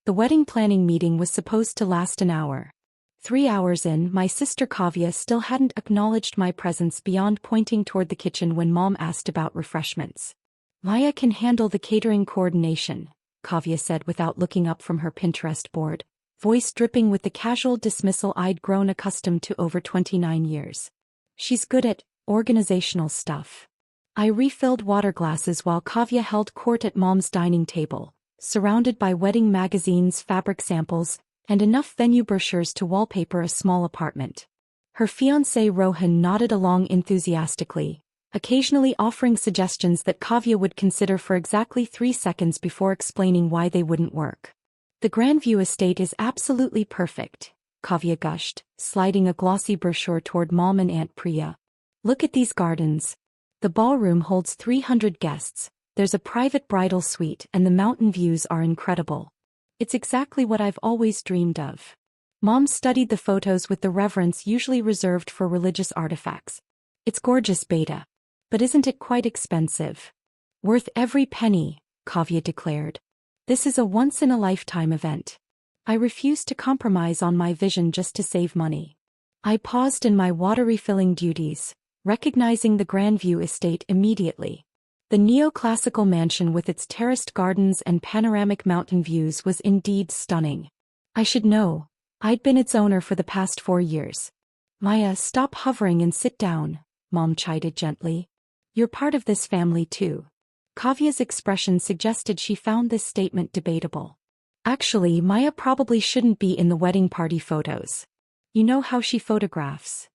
The wedding planning meeting was supposed to last an hour. 3 hours in, my sister Kavya still hadn't acknowledged my presence beyond pointing toward the kitchen when Mom asked about refreshments. Maya can handle the catering coordination, Kavya said without looking up from her Pinterest board, voice dripping with the casual dismissal I'd grown accustomed to over 29 years. She's good at organizational stuff. I refilled water glasses while Kavya held court at Mom's dining table, surrounded by wedding magazines, fabric samples, and enough venue brochures to wallpaper a small apartment. Her fiancé Rohan nodded along enthusiastically, occasionally offering suggestions that Kavya would consider for exactly 3 seconds before explaining why they wouldn't work. The Grandview Estate is absolutely perfect, Kavya gushed, sliding a glossy brochure toward Mom and Aunt Priya. Look at these gardens. The ballroom holds 300 guests, there's a private bridal suite, and the mountain views are incredible. It's exactly what I've always dreamed of. Mom studied the photos with the reverence usually reserved for religious artifacts. It's gorgeous, Beta. But isn't it quite expensive? Worth every penny, Kavya declared. This is a once-in-a-lifetime event. I refuse to compromise on my vision just to save money. I paused in my water refilling duties, recognizing the Grandview Estate immediately. The neoclassical mansion with its terraced gardens and panoramic mountain views was indeed stunning. I should know. I'd been its owner for the past 4 years. Maya, stop hovering and sit down, Mom chided gently. You're part of this family too. Kavya's expression suggested she found this statement debatable. Actually, Maya probably shouldn't be in the wedding party photos. You know how she photographs.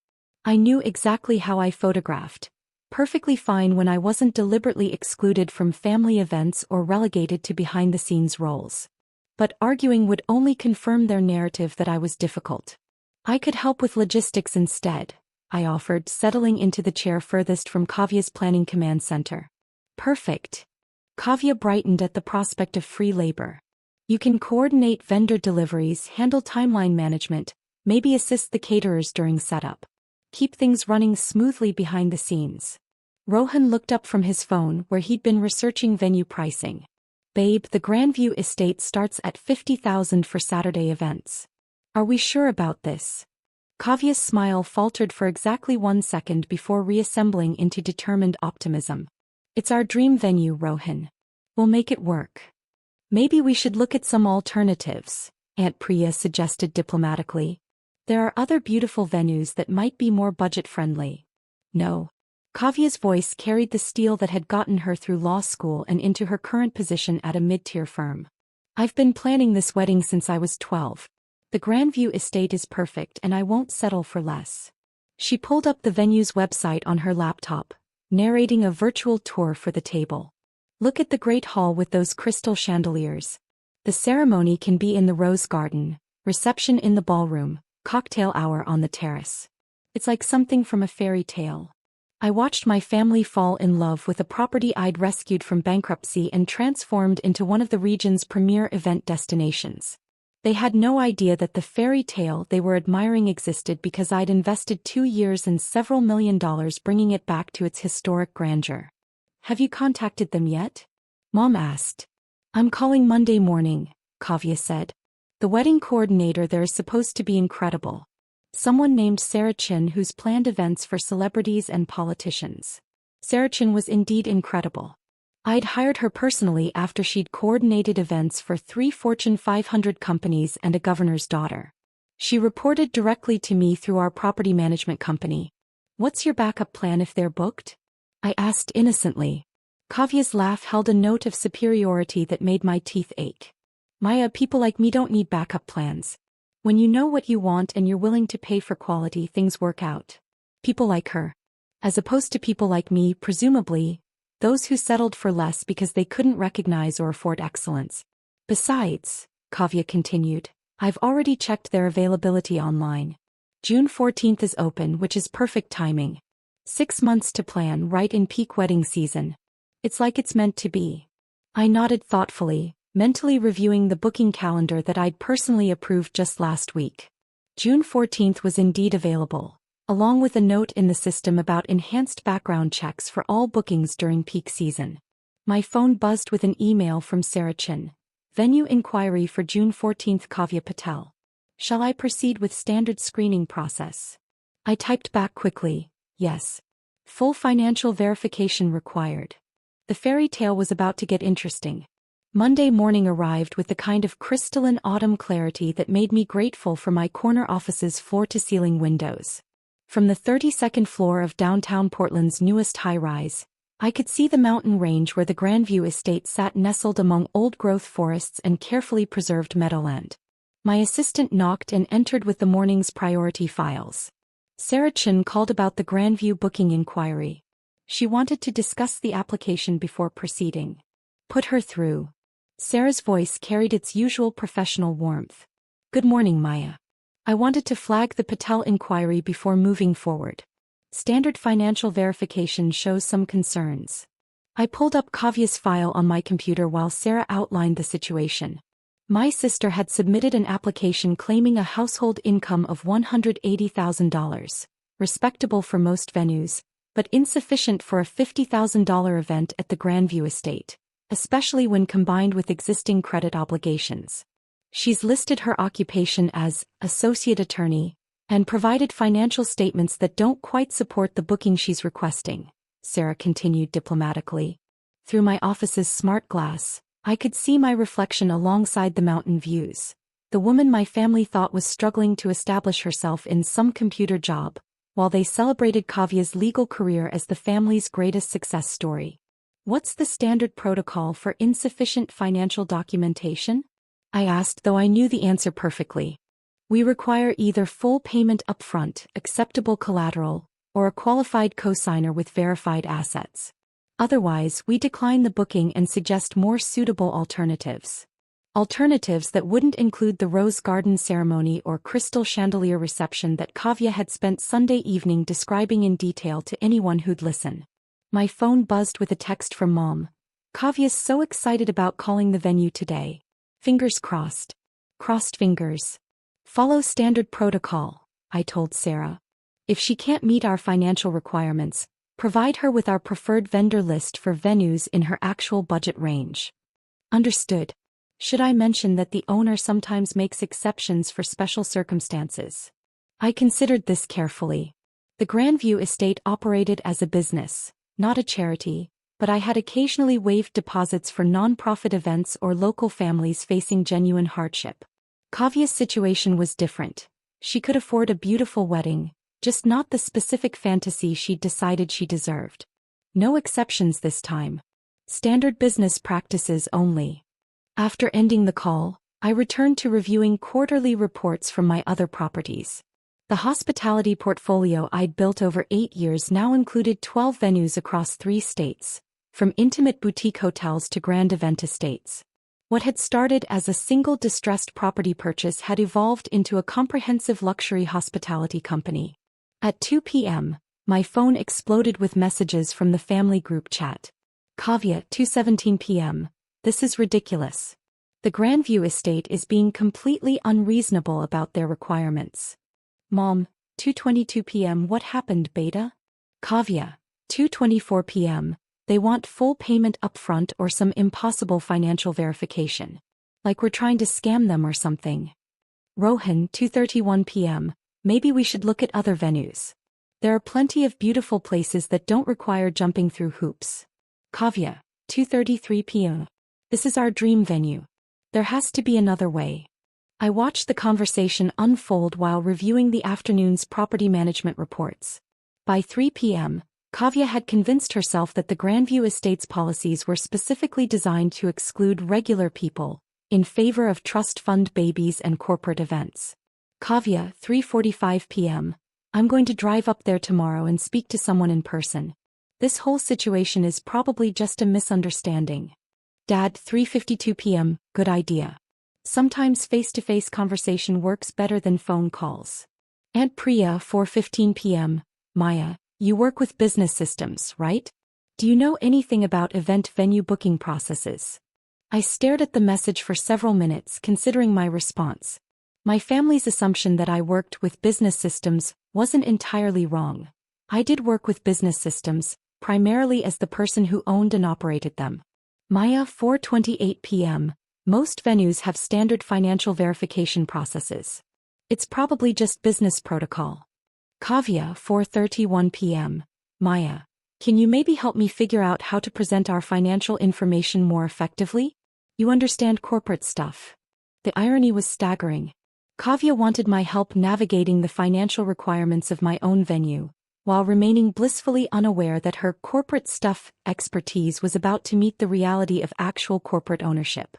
I knew exactly how I photographed. Perfectly fine when I wasn't deliberately excluded from family events or relegated to behind-the-scenes roles. But arguing would only confirm their narrative that I was difficult. I could help with logistics instead, I offered, settling into the chair furthest from Kavya's planning command center. Perfect. Kavya brightened at the prospect of free labor. You can coordinate vendor deliveries, handle timeline management, maybe assist the caterers during setup. Keep things running smoothly behind the scenes. Rohan looked up from his phone where he'd been researching venue pricing. Babe, the Grandview Estate starts at $50,000 for Saturday events. Are we sure about this? Kavya's smile faltered for exactly 1 second before reassembling into determined optimism. It's our dream venue, Rohan. We'll make it work. Maybe we should look at some alternatives, Aunt Priya suggested diplomatically. There are other beautiful venues that might be more budget-friendly. No. Kavya's voice carried the steel that had gotten her through law school and into her current position at a mid-tier firm. I've been planning this wedding since I was 12. The Grandview Estate is perfect and I won't settle for less. She pulled up the venue's website on her laptop, narrating a virtual tour for the table. Look at the great hall with those crystal chandeliers. The ceremony can be in the rose garden, reception in the ballroom, cocktail hour on the terrace. It's like something from a fairy tale. I watched my family fall in love with a property I'd rescued from bankruptcy and transformed into one of the region's premier event destinations. They had no idea that the fairy tale they were admiring existed because I'd invested 2 years and several $1 million bringing it back to its historic grandeur. Have you contacted them yet? Mom asked. I'm calling Monday morning, Kavya said. The wedding coordinator there is supposed to be incredible. Someone named Sarah Chin who's planned events for celebrities and politicians. Sarah Chin was indeed incredible. I'd hired her personally after she'd coordinated events for 3 Fortune 500 companies and a governor's daughter. She reported directly to me through our property management company. What's your backup plan if they're booked? I asked innocently. Kavya's laugh held a note of superiority that made my teeth ache. Maya, people like me don't need backup plans. When you know what you want and you're willing to pay for quality, things work out. People like her. As opposed to people like me, presumably, those who settled for less because they couldn't recognize or afford excellence. Besides, Kavya continued, I've already checked their availability online. June 14th is open, which is perfect timing. 6 months to plan, right in peak wedding season. It's like it's meant to be. I nodded thoughtfully, mentally reviewing the booking calendar that I'd personally approved just last week. June 14th was indeed available, along with a note in the system about enhanced background checks for all bookings during peak season. My phone buzzed with an email from Sarah Chin. Venue inquiry for June 14th. Kavya Patel. Shall I proceed with standard screening process? I typed back quickly, yes. Full financial verification required. The fairy tale was about to get interesting. Monday morning arrived with the kind of crystalline autumn clarity that made me grateful for my corner office's floor-to-ceiling windows. From the 32nd floor of downtown Portland's newest high-rise, I could see the mountain range where the Grandview Estate sat nestled among old-growth forests and carefully preserved meadowland. My assistant knocked and entered with the morning's priority files. Sarah Chin called about the Grandview booking inquiry. She wanted to discuss the application before proceeding. Put her through. Sarah's voice carried its usual professional warmth. Good morning, Maya. I wanted to flag the Patel inquiry before moving forward. Standard financial verification shows some concerns. I pulled up Kavya's file on my computer while Sarah outlined the situation. My sister had submitted an application claiming a household income of $180,000, respectable for most venues, but insufficient for a $50,000 event at the Grandview Estate, especially when combined with existing credit obligations. She's listed her occupation as associate attorney and provided financial statements that don't quite support the booking she's requesting, Sarah continued diplomatically. Through my office's smart glass, I could see my reflection alongside the mountain views. The woman my family thought was struggling to establish herself in some computer job, while they celebrated Kavya's legal career as the family's greatest success story. What's the standard protocol for insufficient financial documentation? I asked, though I knew the answer perfectly. We require either full payment upfront, acceptable collateral, or a qualified cosigner with verified assets. Otherwise, we decline the booking and suggest more suitable alternatives. Alternatives that wouldn't include the rose garden ceremony or crystal chandelier reception that Kavya had spent Sunday evening describing in detail to anyone who'd listen. My phone buzzed with a text from Mom. Kavya's so excited about calling the venue today. Fingers crossed. Crossed fingers. Follow standard protocol, I told Sarah. If she can't meet our financial requirements, provide her with our preferred vendor list for venues in her actual budget range. Understood. Should I mention that the owner sometimes makes exceptions for special circumstances? I considered this carefully. The Grandview Estate operated as a business, not a charity, but I had occasionally waived deposits for non-profit events or local families facing genuine hardship. Kavya's situation was different. She could afford a beautiful wedding, just not the specific fantasy she'd decided she deserved. No exceptions this time. Standard business practices only. After ending the call, I returned to reviewing quarterly reports from my other properties. The hospitality portfolio I'd built over 8 years now included 12 venues across 3 states, from intimate boutique hotels to grand event estates. What had started as a single distressed property purchase had evolved into a comprehensive luxury hospitality company. At 2 p.m., my phone exploded with messages from the family group chat. Kavya, 2:17 p.m. This is ridiculous. The Grandview Estate is being completely unreasonable about their requirements. Mom, 2:22 p.m. What happened, beta? Kavya, 2:24 p.m. They want full payment upfront or some impossible financial verification. Like we're trying to scam them or something. Rohan, 2:31 p.m. Maybe we should look at other venues. There are plenty of beautiful places that don't require jumping through hoops. Kavya, 2:33 p.m. This is our dream venue. There has to be another way. I watched the conversation unfold while reviewing the afternoon's property management reports. By 3 p.m., Kavya had convinced herself that the Grandview Estate's policies were specifically designed to exclude regular people, in favor of trust fund babies and corporate events. Kavya, 3:45 p.m. I'm going to drive up there tomorrow and speak to someone in person. This whole situation is probably just a misunderstanding. Dad, 3:52 p.m. Good idea. Sometimes face-to-face conversation works better than phone calls. Aunt Priya, 4:15 p.m. Maya, you work with business systems, right? Do you know anything about event venue booking processes? I stared at the message for several minutes, considering my response. My family's assumption that I worked with business systems wasn't entirely wrong. I did work with business systems, primarily as the person who owned and operated them. Maya, 4:28 p.m. Most venues have standard financial verification processes. It's probably just business protocol. Kavya, 4:31 p.m. Maya, can you maybe help me figure out how to present our financial information more effectively? You understand corporate stuff. The irony was staggering. Kavya wanted my help navigating the financial requirements of my own venue, while remaining blissfully unaware that her corporate stuff expertise was about to meet the reality of actual corporate ownership.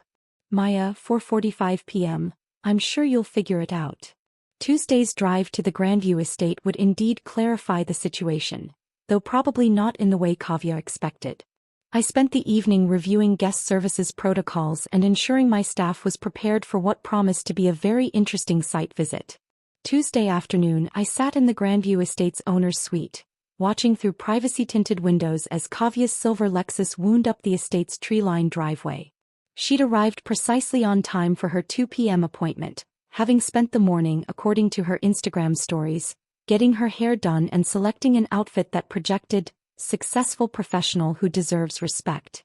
Maya, 4:45 p.m. I'm sure you'll figure it out. Tuesday's drive to the Grandview Estate would indeed clarify the situation, though probably not in the way Kavya expected. I spent the evening reviewing guest services protocols and ensuring my staff was prepared for what promised to be a very interesting site visit. Tuesday afternoon, I sat in the Grandview Estate's owner's suite, watching through privacy-tinted windows as Kavya's silver Lexus wound up the estate's tree-lined driveway. She'd arrived precisely on time for her 2 p.m. appointment, having spent the morning, according to her Instagram stories, getting her hair done and selecting an outfit that projected successful professional who deserves respect.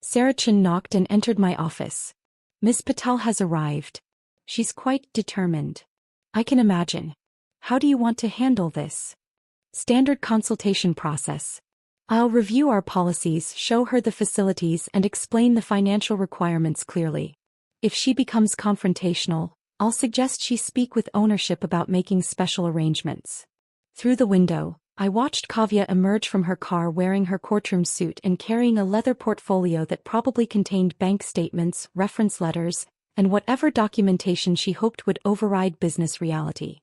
Sarah Chin knocked and entered my office. Miss Patel has arrived. She's quite determined. I can imagine. How do you want to handle this? Standard consultation process. I'll review our policies, show her the facilities and explain the financial requirements clearly. If she becomes confrontational, I'll suggest she speak with ownership about making special arrangements. Through the window, I watched Kavya emerge from her car wearing her courtroom suit and carrying a leather portfolio that probably contained bank statements, reference letters, and whatever documentation she hoped would override business reality.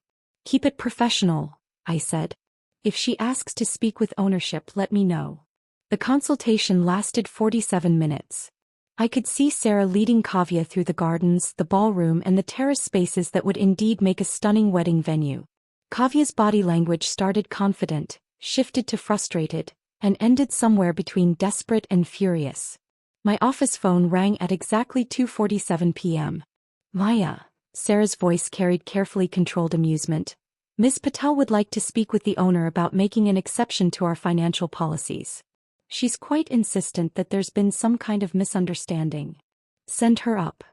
Keep it professional, I said. If she asks to speak with ownership, let me know. The consultation lasted 47 minutes. I could see Sarah leading Kavya through the gardens, the ballroom and the terrace spaces that would indeed make a stunning wedding venue. Kavya's body language started confident, shifted to frustrated, and ended somewhere between desperate and furious. My office phone rang at exactly 2:47 p.m. Maya, Sarah's voice carried carefully controlled amusement. Ms. Patel would like to speak with the owner about making an exception to our financial policies. She's quite insistent that there's been some kind of misunderstanding. Send her up.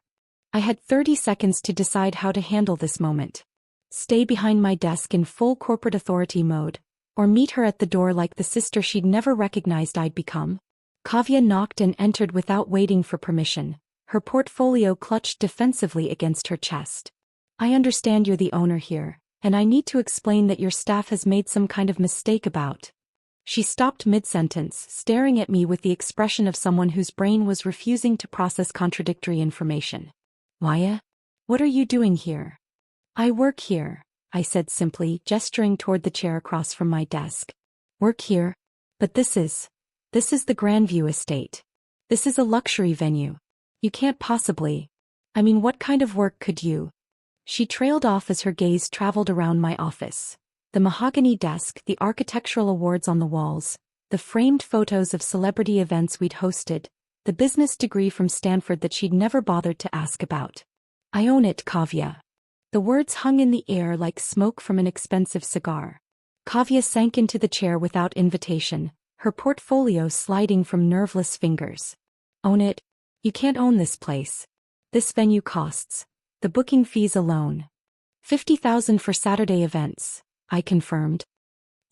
I had 30 seconds to decide how to handle this moment. Stay behind my desk in full corporate authority mode, or meet her at the door like the sister she'd never recognized I'd become. Kavya knocked and entered without waiting for permission, her portfolio clutched defensively against her chest. I understand you're the owner here, and I need to explain that your staff has made some kind of mistake about. She stopped mid-sentence, staring at me with the expression of someone whose brain was refusing to process contradictory information. Maya? What are you doing here? I work here, I said simply, gesturing toward the chair across from my desk. Work here? But this is the Grandview Estate. This is a luxury venue. You can't possibly. I mean, what kind of work could you? She trailed off as her gaze traveled around my office. The mahogany desk, the architectural awards on the walls, the framed photos of celebrity events we'd hosted, the business degree from Stanford that she'd never bothered to ask about. I own it, Kavya. The words hung in the air like smoke from an expensive cigar. Kavya sank into the chair without invitation, her portfolio sliding from nerveless fingers. Own it? You can't own this place. This venue costs, the booking fees alone, $50,000 for Saturday events, I confirmed.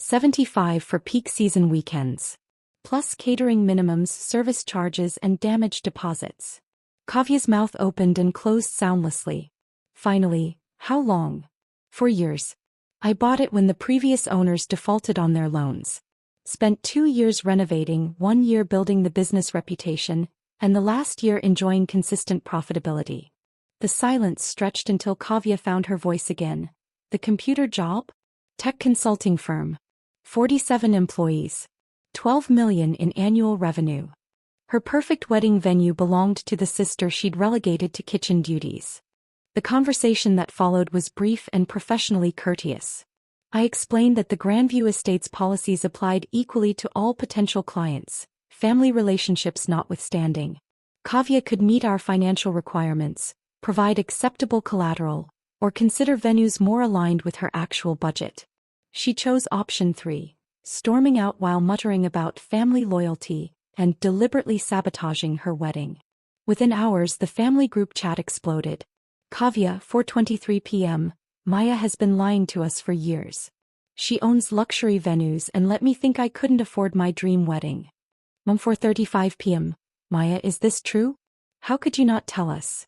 $75,000 for peak season weekends. Plus catering minimums, service charges and damage deposits. Kavya's mouth opened and closed soundlessly. Finally, how long? 4 years. I bought it when the previous owners defaulted on their loans. Spent 2 years renovating, 1 year building the business reputation, and the last year enjoying consistent profitability. The silence stretched until Kavya found her voice again. The computer job? Tech consulting firm. 47 employees. $12 million in annual revenue. Her perfect wedding venue belonged to the sister she'd relegated to kitchen duties. The conversation that followed was brief and professionally courteous. I explained that the Grandview Estate's policies applied equally to all potential clients, family relationships notwithstanding. Kavya could meet our financial requirements, provide acceptable collateral, or consider venues more aligned with her actual budget. She chose option 3, storming out while muttering about family loyalty and deliberately sabotaging her wedding. Within hours the family group chat exploded. Kavya, 4:23 p.m. Maya has been lying to us for years. She owns luxury venues and let me think I couldn't afford my dream wedding. Mom, 4:35 p.m. Maya, is this true? How could you not tell us?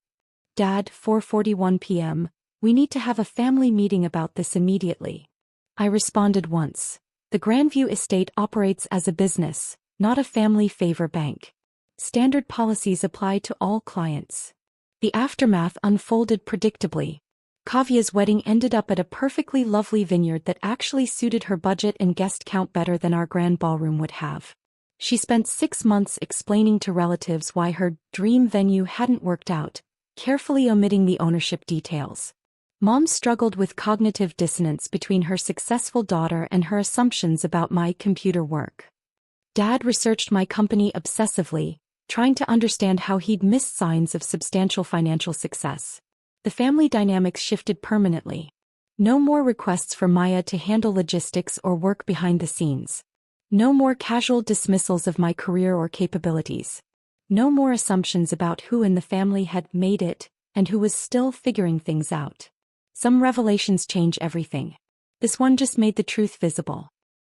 Dad, 4:41 p.m. We need to have a family meeting about this immediately. I responded once. The Grandview Estate operates as a business, not a family favor bank. Standard policies apply to all clients. The aftermath unfolded predictably. Kavya's wedding ended up at a perfectly lovely vineyard that actually suited her budget and guest count better than our grand ballroom would have. She spent 6 months explaining to relatives why her dream venue hadn't worked out, carefully omitting the ownership details. Mom struggled with cognitive dissonance between her successful daughter and her assumptions about my computer work. Dad researched my company obsessively, trying to understand how he'd missed signs of substantial financial success. The family dynamics shifted permanently. No more requests for Maya to handle logistics or work behind the scenes. No more casual dismissals of my career or capabilities. No more assumptions about who in the family had made it and who was still figuring things out. Some revelations change everything. This one just made the truth visible.